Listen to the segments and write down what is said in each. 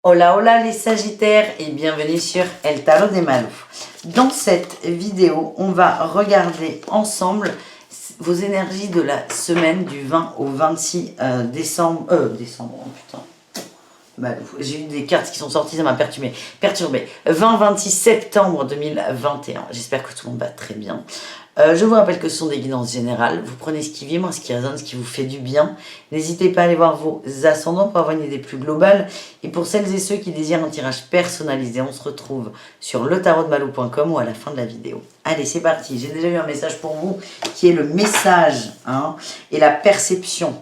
Hola hola les Sagittaires et bienvenue sur El Tarot des Malou. Dans cette vidéo, on va regarder ensemble vos énergies de la semaine du 20 au 26 décembre. Oh putain. Malou. J'ai eu des cartes qui sont sorties, ça m'a perturbé. 20-26 septembre 2021. J'espère que tout le monde va très bien. Je vous rappelle que ce sont des guidances générales. Vous prenez ce qui vibre, ce qui résonne, ce qui vous fait du bien. N'hésitez pas à aller voir vos ascendants pour avoir une idée plus globale. Et pour celles et ceux qui désirent un tirage personnalisé, on se retrouve sur letarotdemalou.com ou à la fin de la vidéo. Allez, c'est parti. J'ai déjà eu un message pour vous qui est le message et la perception.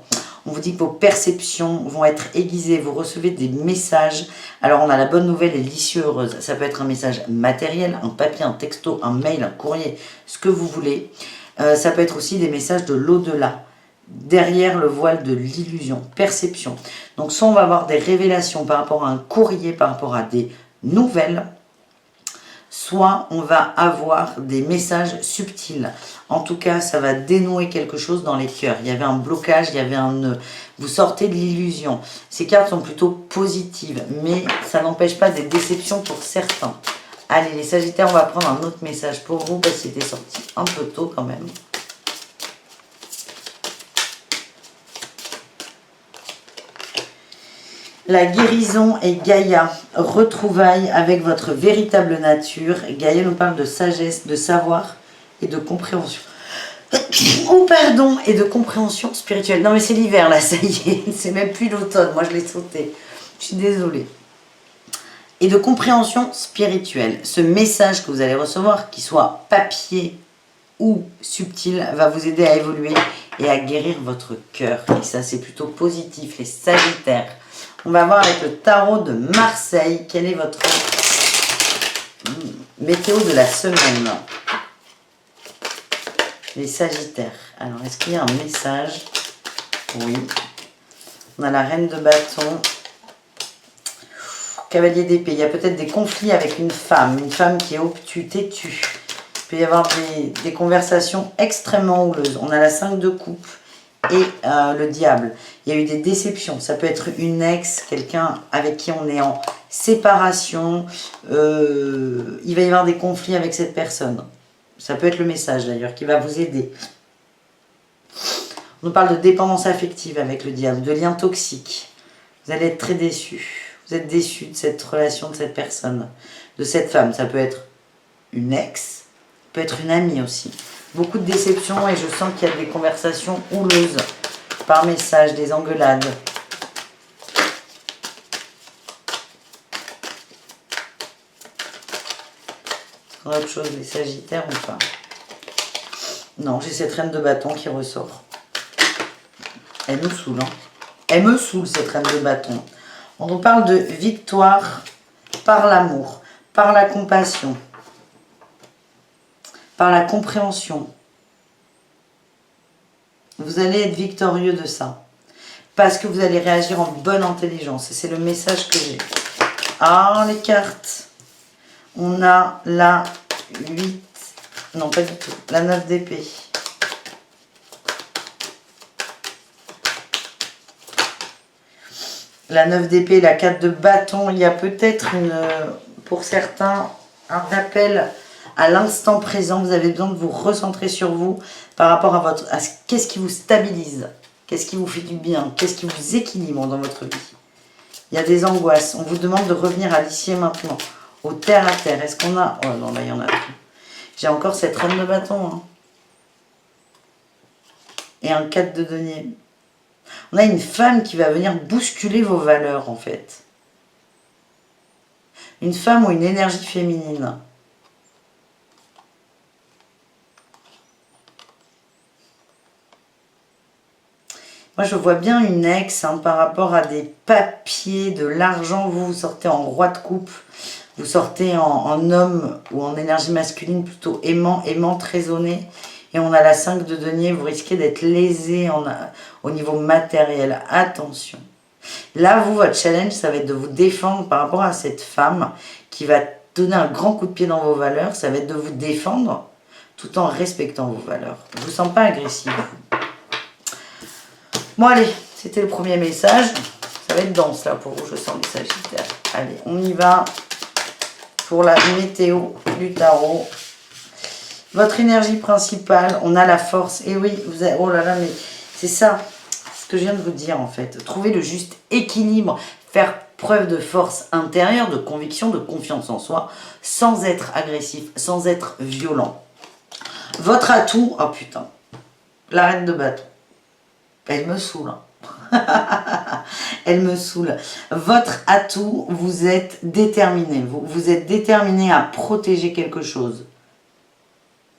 On vous dit que vos perceptions vont être aiguisées, vous recevez des messages. Alors on a la bonne nouvelle et l'issue heureuse. Ça peut être un message matériel, un papier, un texto, un mail, un courrier, ce que vous voulez. Ça peut être aussi des messages de l'au-delà, derrière le voile de l'illusion, perception. Donc soit on va avoir des révélations par rapport à un courrier, par rapport à des nouvelles, soit on va avoir des messages subtils. En tout cas, ça va dénouer quelque chose dans les cœurs. Il y avait un blocage, il y avait un nœud. Vous sortez de l'illusion. Ces cartes sont plutôt positives, mais ça n'empêche pas des déceptions pour certains. Allez, les Sagittaires, on va prendre un autre message pour vous, parce que c'était sorti un peu tôt quand même. La guérison et Gaïa, retrouvailles avec votre véritable nature. Gaïa nous parle de sagesse, de savoir et de compréhension. Oh pardon, et de compréhension spirituelle. Non mais c'est l'hiver là, ça y est, c'est même plus l'automne, moi je l'ai sauté. Je suis désolée. Et de compréhension spirituelle. Ce message que vous allez recevoir, qu'il soit papier ou subtil, va vous aider à évoluer et à guérir votre cœur. Et ça c'est plutôt positif, les Sagittaires. On va voir avec le tarot de Marseille, quelle est votre météo de la semaine. Les Sagittaires. Alors, est-ce qu'il y a un message? Oui. On a la reine de bâton. Cavalier d'épée. Il y a peut-être des conflits avec une femme qui est obtuse, têtue. Il peut y avoir des conversations extrêmement houleuses. On a la 5 de coupe et le diable. Il y a eu des déceptions. Ça peut être une ex, quelqu'un avec qui on est en séparation. Il va y avoir des conflits avec cette personne. Ça peut être le message d'ailleurs qui va vous aider. On nous parle de dépendance affective avec le diable, de liens toxiques. Vous allez être très déçus. Vous êtes déçus de cette relation, de cette personne, de cette femme. Ça peut être une ex, ça peut être une amie aussi. Beaucoup de déceptions et je sens qu'il y a des conversations houleuses par message, des engueulades. On a autre chose, les Sagittaires ou pas? Non, j'ai cette reine de bâton qui ressort. Elle nous saoule, hein. Elle me saoule, cette reine de bâton. On nous parle de victoire par l'amour, par la compassion, par la compréhension. Vous allez être victorieux de ça. Parce que vous allez réagir en bonne intelligence. Et c'est le message que j'ai. Ah, les cartes. On a la 8, non pas du tout, la 9 d'épée. La 9 d'épée, la 4 de bâton. Il y a peut-être pour certains, un appel à l'instant présent. Vous avez besoin de vous recentrer sur vous par rapport à qu'est-ce qui vous stabilise, qu'est-ce qui vous fait du bien, qu'est-ce qui vous équilibre dans votre vie. Il y a des angoisses. On vous demande de revenir à l'ici et maintenant. Au terre à terre. Est-ce qu'on a... Oh non, là, il y en a plus. J'ai encore cette reine de bâton. Hein. Et un 4 de denier. On a une femme qui va venir bousculer vos valeurs, en fait. Une femme ou une énergie féminine. Moi, je vois bien une ex par rapport à des papiers, de l'argent. Vous sortez en roi de coupe. Vous sortez en homme ou en énergie masculine plutôt aimant, raisonné. Et on a la 5 de denier, vous risquez d'être lésé au niveau matériel. Attention. Là, vous, votre challenge, ça va être de vous défendre par rapport à cette femme qui va donner un grand coup de pied dans vos valeurs. Ça va être de vous défendre tout en respectant vos valeurs. Je ne vous sens pas agressif. Bon, allez, c'était le premier message. Ça va être dense là pour vous, je sens les Sagittaires. Allez, on y va pour la météo du tarot. Votre énergie principale, on a la force. Et oui, vous avez, oh là là, mais c'est ça, ce que je viens de vous dire en fait. Trouver le juste équilibre, faire preuve de force intérieure, de conviction, de confiance en soi, sans être agressif, sans être violent. Votre atout, oh putain, la reine de bâton. Elle me saoule. Elle me saoule. Votre atout, vous êtes déterminé. Vous êtes déterminé à protéger quelque chose.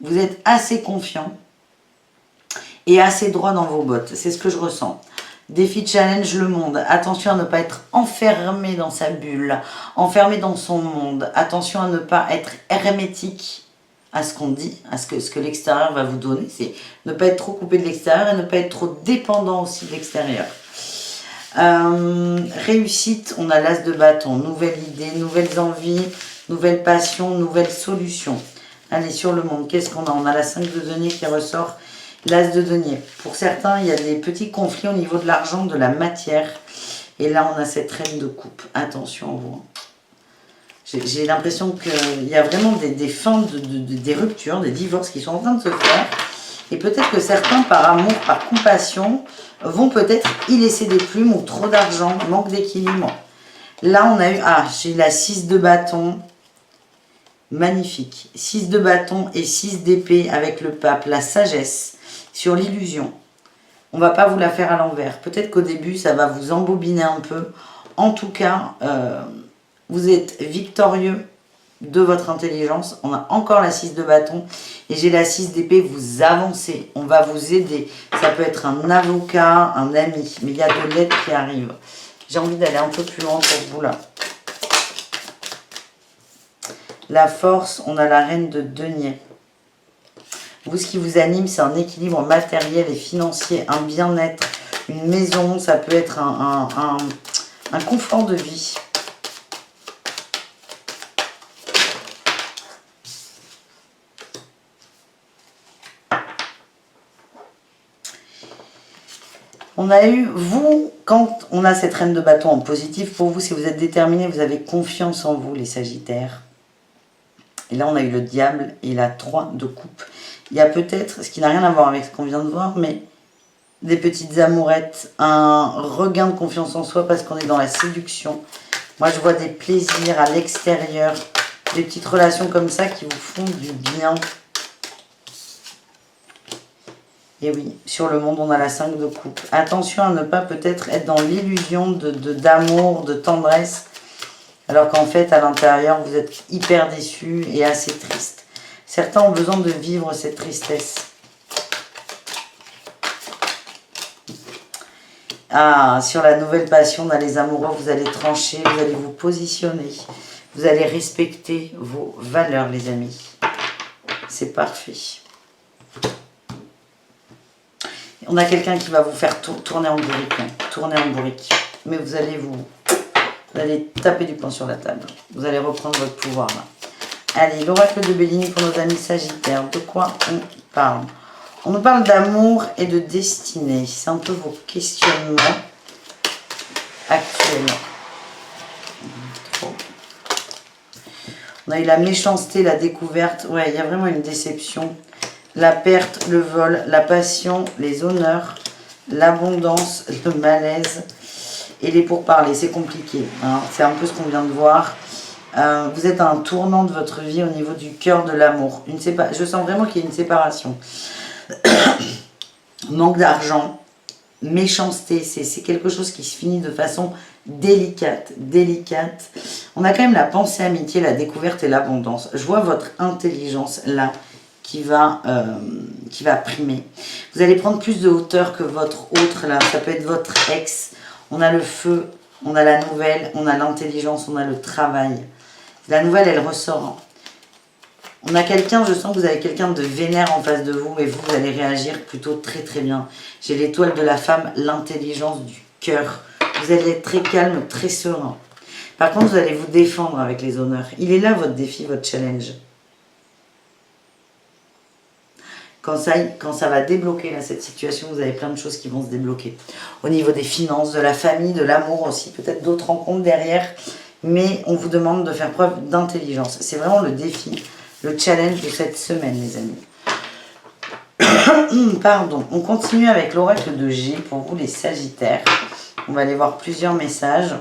Vous êtes assez confiant et assez droit dans vos bottes. C'est ce que je ressens. Défi challenge le monde. Attention à ne pas être enfermé dans sa bulle, enfermé dans son monde. Attention à ne pas être hermétique à ce qu'on dit, à ce que l'extérieur va vous donner. C'est ne pas être trop coupé de l'extérieur et ne pas être trop dépendant aussi de l'extérieur. Réussite, on a l'as de bâton. Nouvelle idée, nouvelles envies, nouvelles passions, nouvelles solutions. Allez, sur le monde, qu'est-ce qu'on a? On a la 5 de denier qui ressort, l'as de denier. Pour certains, il y a des petits conflits au niveau de l'argent, de la matière. Et là, on a cette reine de coupe. Attention, vous. J'ai l'impression qu'il y a vraiment des fins, des ruptures, des divorces qui sont en train de se faire. Et peut-être que certains, par amour, par compassion, vont peut-être y laisser des plumes ou trop d'argent, manque d'équilibre. Là, on a eu... Ah, j'ai la 6 de bâton. Magnifique. 6 de bâton et 6 d'épée avec le pape. La sagesse sur l'illusion. On ne va pas vous la faire à l'envers. Peut-être qu'au début, ça va vous embobiner un peu. En tout cas... vous êtes victorieux de votre intelligence. On a encore la 6 de bâton. Et j'ai la 6 d'épée. Vous avancez. On va vous aider. Ça peut être un avocat, un ami. Mais il y a de l'aide qui arrive. J'ai envie d'aller un peu plus loin pour vous là. La force, on a la reine de denier. Vous, ce qui vous anime, c'est un équilibre matériel et financier. Un bien-être. Une maison. Ça peut être un confort de vie. On a eu, vous, quand on a cette reine de bâton en positif, pour vous, si vous êtes déterminé, vous avez confiance en vous, les Sagittaires. Et là, on a eu le diable et la 3 de coupe. Il y a peut-être, ce qui n'a rien à voir avec ce qu'on vient de voir, mais des petites amourettes, un regain de confiance en soi parce qu'on est dans la séduction. Moi, je vois des plaisirs à l'extérieur, des petites relations comme ça qui vous font du bien. Et oui, sur le monde, on a la 5 de coupe. Attention à ne pas peut-être être dans l'illusion d'amour, de tendresse, alors qu'en fait, à l'intérieur, vous êtes hyper déçu et assez triste. Certains ont besoin de vivre cette tristesse. Ah, sur la nouvelle passion, dans les amoureux, vous allez trancher, vous allez vous positionner. Vous allez respecter vos valeurs, les amis. C'est parfait. On a quelqu'un qui va vous faire tourner en bourrique. Tourner en bourrique. Mais vous allez taper du poing sur la table. Vous allez reprendre votre pouvoir là. Allez, l'oracle de Bellini pour nos amis Sagittaires. De quoi on parle? On nous parle d'amour et de destinée. C'est un peu vos questionnements actuels. On a eu la méchanceté, la découverte. Ouais, il y a vraiment une déception. La perte, le vol, la passion, les honneurs, l'abondance, le malaise et les pourparlers. C'est compliqué. Hein. C'est un peu ce qu'on vient de voir. Vous êtes à un tournant de votre vie au niveau du cœur de l'amour. Je sens vraiment qu'il y a une séparation. Manque d'argent, méchanceté, c'est quelque chose qui se finit de façon délicate. On a quand même la pensée, amitié, la découverte et l'abondance. Je vois votre intelligence là qui va primer. Vous allez prendre plus de hauteur que votre autre là. Ça peut être votre ex. On a le feu, on a la nouvelle, on a l'intelligence, on a le travail. La nouvelle, elle ressort. On a quelqu'un, je sens que vous avez quelqu'un de vénère en face de vous et vous allez réagir plutôt très bien. J'ai l'étoile de la femme, l'intelligence du cœur. Vous allez être très calme, très serein. Par contre, vous allez vous défendre avec les honneurs. Il est là votre défi, votre challenge. Quand ça va débloquer là, cette situation, vous avez plein de choses qui vont se débloquer. Au niveau des finances, de la famille, de l'amour aussi, peut-être d'autres rencontres derrière. Mais on vous demande de faire preuve d'intelligence. C'est vraiment le défi, le challenge de cette semaine, les amis. Pardon, on continue avec l'oracle de G pour vous les Sagittaires. On va aller voir plusieurs messages.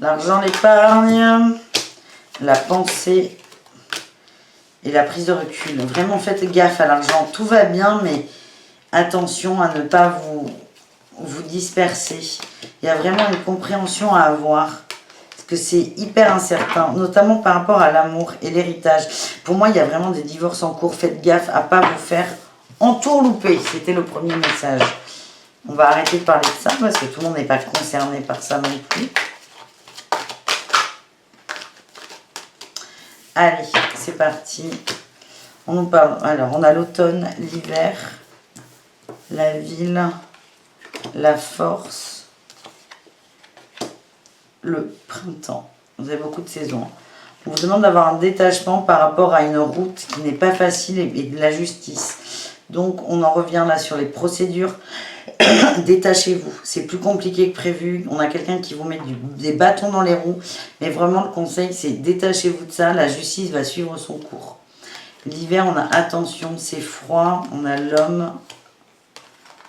L'argent, l'épargne, la pensée et la prise de recul. Vraiment, faites gaffe à l'argent. Tout va bien, mais attention à ne pas vous disperser. Il y a vraiment une compréhension à avoir. Parce que c'est hyper incertain, notamment par rapport à l'amour et l'héritage. Pour moi, il y a vraiment des divorces en cours. Faites gaffe à ne pas vous faire entourlouper. C'était le premier message. On va arrêter de parler de ça parce que tout le monde n'est pas concerné par ça non plus. Allez, c'est parti. On nous parle. Alors, on a l'automne, l'hiver, la ville, la force, le printemps. Vous avez beaucoup de saisons. On vous demande d'avoir un détachement par rapport à une route qui n'est pas facile et de la justice. Donc, on en revient là sur les procédures. Détachez-vous, c'est plus compliqué que prévu. On a quelqu'un qui vous met des bâtons dans les roues, mais vraiment le conseil c'est détachez-vous de ça, la justice va suivre son cours. L'hiver, on a attention, c'est froid, on a l'homme,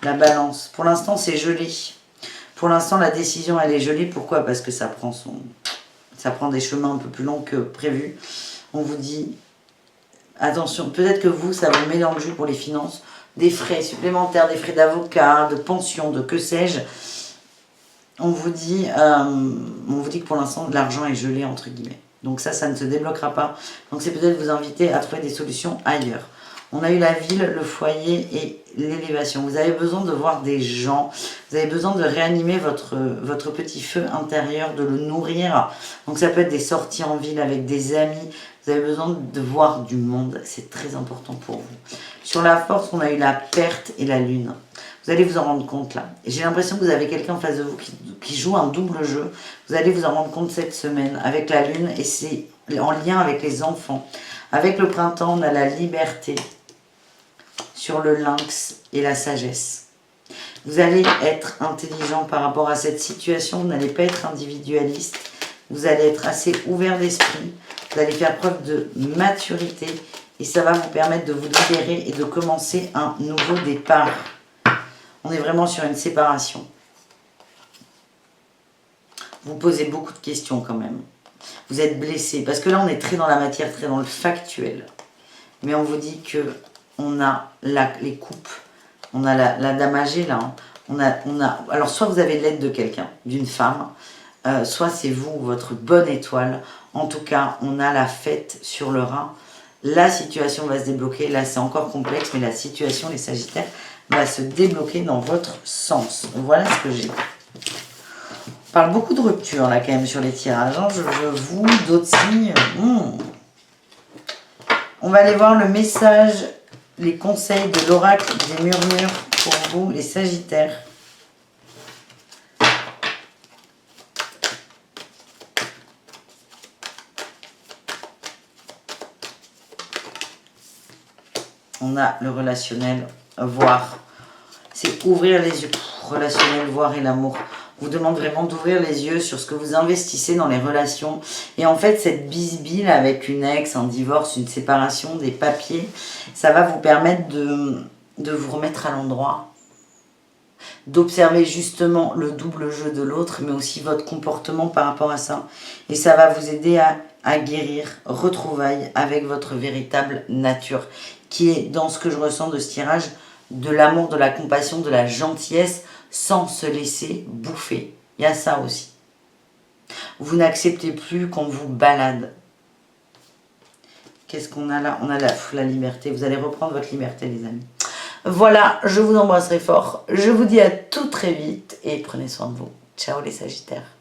la balance. Pour l'instant c'est gelé. Pour l'instant la décision elle est gelée, pourquoi? Parce que ça prend des chemins un peu plus longs que prévu. On vous dit attention, peut-être que vous ça vous met dans le jus pour les finances. Des frais supplémentaires, des frais d'avocat, de pension, de que sais-je. On vous dit que pour l'instant, l'argent est gelé, entre guillemets. Donc ça ne se débloquera pas. Donc c'est peut-être vous inviter à trouver des solutions ailleurs. On a eu la ville, le foyer et l'élévation. Vous avez besoin de voir des gens. Vous avez besoin de réanimer votre petit feu intérieur, de le nourrir. Donc ça peut être des sorties en ville avec des amis. Vous avez besoin de voir du monde. C'est très important pour vous. Sur la force, on a eu la perte et la lune. Vous allez vous en rendre compte là. Et j'ai l'impression que vous avez quelqu'un en face de vous qui joue un double jeu. Vous allez vous en rendre compte cette semaine avec la lune. Et c'est en lien avec les enfants. Avec le printemps, on a la liberté. Sur le lynx et la sagesse. Vous allez être intelligent par rapport à cette situation. Vous n'allez pas être individualiste. Vous allez être assez ouvert d'esprit. Vous allez faire preuve de maturité. Et ça va vous permettre de vous libérer et de commencer un nouveau départ. On est vraiment sur une séparation. Vous posez beaucoup de questions quand même. Vous êtes blessé. Parce que là, on est très dans la matière, très dans le factuel. Mais on vous dit que on a les coupes. On a la dame âgée là. Alors, soit vous avez l'aide de quelqu'un, d'une femme. Soit c'est vous, votre bonne étoile. En tout cas, on a la fête sur le Rhin. La situation va se débloquer. Là, c'est encore complexe, mais la situation, les Sagittaires, va se débloquer dans votre sens. Voilà ce que j'ai. On parle beaucoup de rupture, là, quand même, sur les tirages. Hein. Je vous, d'autres signes. On va aller voir le message, les conseils de l'oracle des murmures pour vous, les Sagittaires. On a le relationnel, voir. C'est ouvrir les yeux. Relationnel, voir et l'amour. On vous demande vraiment d'ouvrir les yeux sur ce que vous investissez dans les relations. Et en fait, cette bisbille avec une ex, un divorce, une séparation, des papiers, ça va vous permettre de vous remettre à l'endroit. D'observer justement le double jeu de l'autre, mais aussi votre comportement par rapport à ça. Et ça va vous aider à guérir, retrouvailles avec votre véritable nature, qui est dans ce que je ressens de ce tirage, de l'amour, de la compassion, de la gentillesse, sans se laisser bouffer. Il y a ça aussi. Vous n'acceptez plus qu'on vous balade. Qu'est-ce qu'on a là? On a la liberté. Vous allez reprendre votre liberté, les amis. Voilà, je vous embrasserai fort. Je vous dis à tout très vite et prenez soin de vous. Ciao les Sagittaires.